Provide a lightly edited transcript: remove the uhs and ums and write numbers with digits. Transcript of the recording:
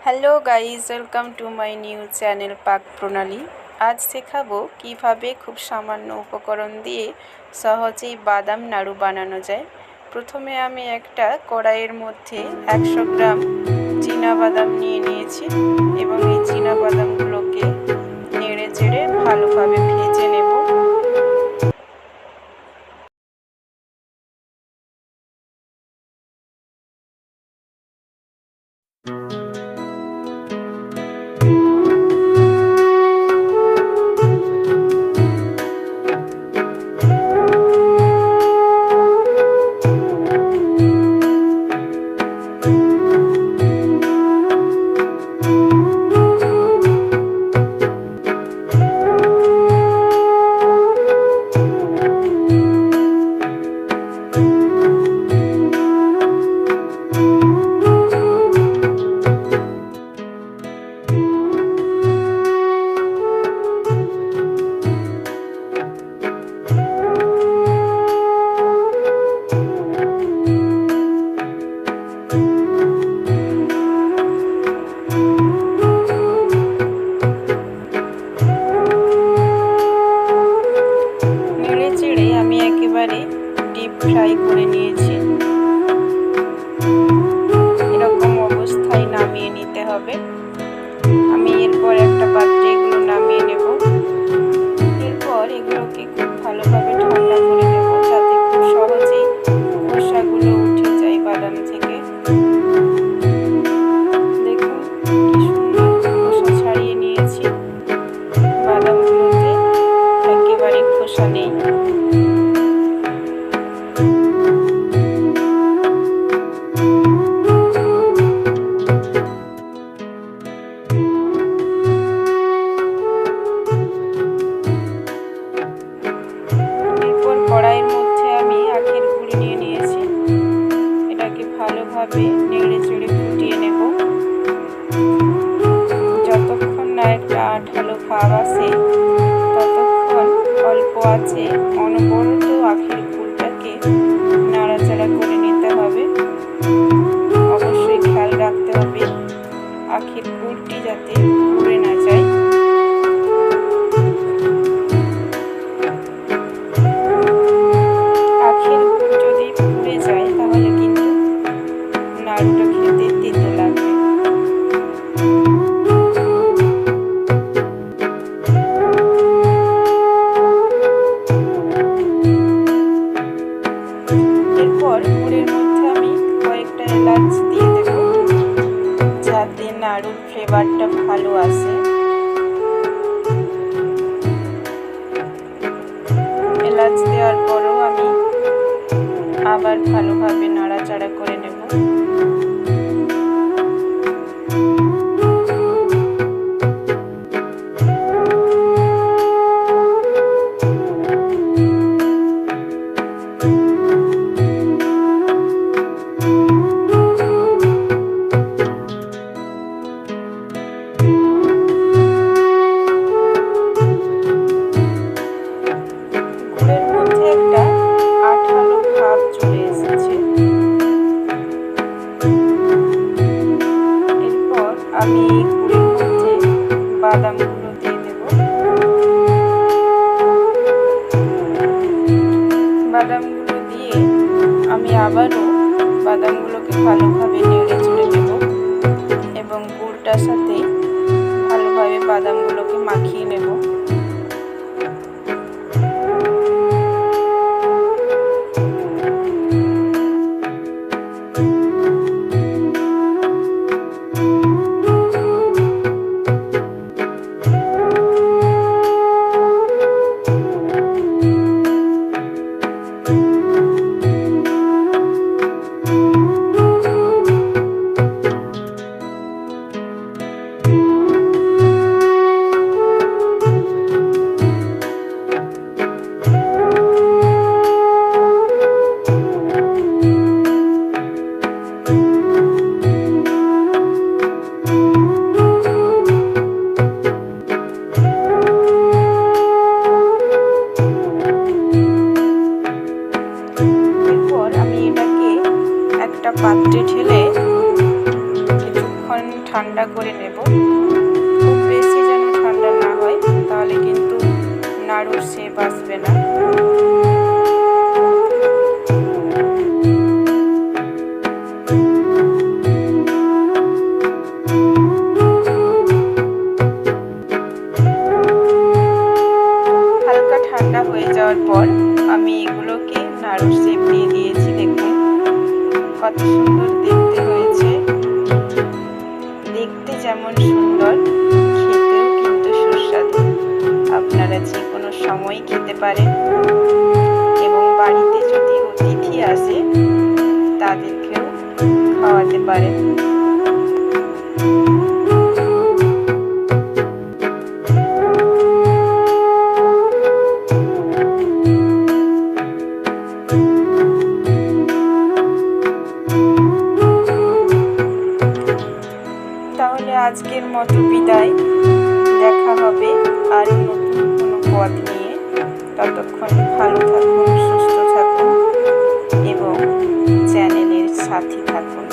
Hello guys, welcome to my new channel পাক প্রণালী। আজ শেখাবো কিভাবে খুব সামান্য উপকরণ দিয়ে সহজেই বাদাম নাড়ু বানানো যায়। প্রথমে আমি একটা কড়াইয়ের মধ্যে 100 গ্রাম চীনাবাদাম নিয়ে নিয়েছি এবং এই চীনাবাদামগুলোকে নেড়ে চেড়ে ভালোভাবে ভেজে নেব। আমি একেবারে ডিপ ফ্রাই করে নিয়েছি। এরকম অবস্থায় নামিয়ে নিতে হবে। আমি এরপর একটা পাত্রে এগুলো নামিয়ে নেব। এরপর এগুলোকে খুব ভালোভাবে ঠান্ডা করে নেব, যাতে খুব সহজেই খোসাগুলো উঠে যায় বাদাম থেকে। দেখুন কি সুন্দর খোসা ছাড়িয়ে নিয়েছি। বাদামগুলোতে একেবারে খোসা নেই। কড়াইয়ের মধ্যে আমি আখের গুড় নিয়ে নিয়েছি। এটাকে ভালোভাবে নেড়ে চেড়ে ফুটিয়ে নেব। যতক্ষণ না একটা আঠালো ভাব আসে ততক্ষণ অল্প আছে অনবরত আখের গুড়টাকে নাড়াচাড়া করে নিতে হবে। অবশ্যই খেয়াল রাখতে হবে আখের গুড়টি যাতে পুড়ে না যায়। নাড়ুটা খেতে তেতো লাগবে। এরপর গুড়ের মধ্যে আমি কয়েকটা এলাচ দিয়ে দেব, যাতে নাড়ুর ফ্লেভারটা ভালো আসে। এলাচ দেওয়ার পরও আমি আবার ভালোভাবে নাড়াচাড়া করে নেব। গুড়ের মধ্যে একটা আঠালো ভাব চলে এসেছে। এরপর আমি এই গুড়ের মধ্যে বাদামগুলো দিয়ে দেব। বাদামগুলো দিয়ে আমি আবারও বাদামগুলোকে ভালোভাবে নেড়ে চেড়ে দেব এবং গুড়টার সাথে ভালোভাবে বাদামগুলোকে মাখিয়ে নেব। ঠান্ডা করে নেব। খুব বেশি যেন ঠান্ডা না হয়, তাহলে কিন্তু নাড়ুর শেপ আসবে না। হালকা ঠান্ডা হয়ে যাওয়ার পর আমি এগুলোকে নাড়ুর শেপ দিয়ে দিয়েছি। দেখুন কত সুন্দর দেখতে হয়েছে। দেখতে যেমন সুন্দর, খেতেও কিন্তু সুস্বাদু। আপনারা যে কোনো সময় খেতে পারেন এবং বাড়িতে যদি অতিথি আসে তাদেরকেও খাওয়াতে পারেন। তাহলে আজকের মতো বিদায়। দেখা হবে আরও নতুন কোনো পথ নিয়ে। ততক্ষণ ভালো থাকুন, সুস্থ থাকুন এবং চ্যানেলের সাথে থাকুন।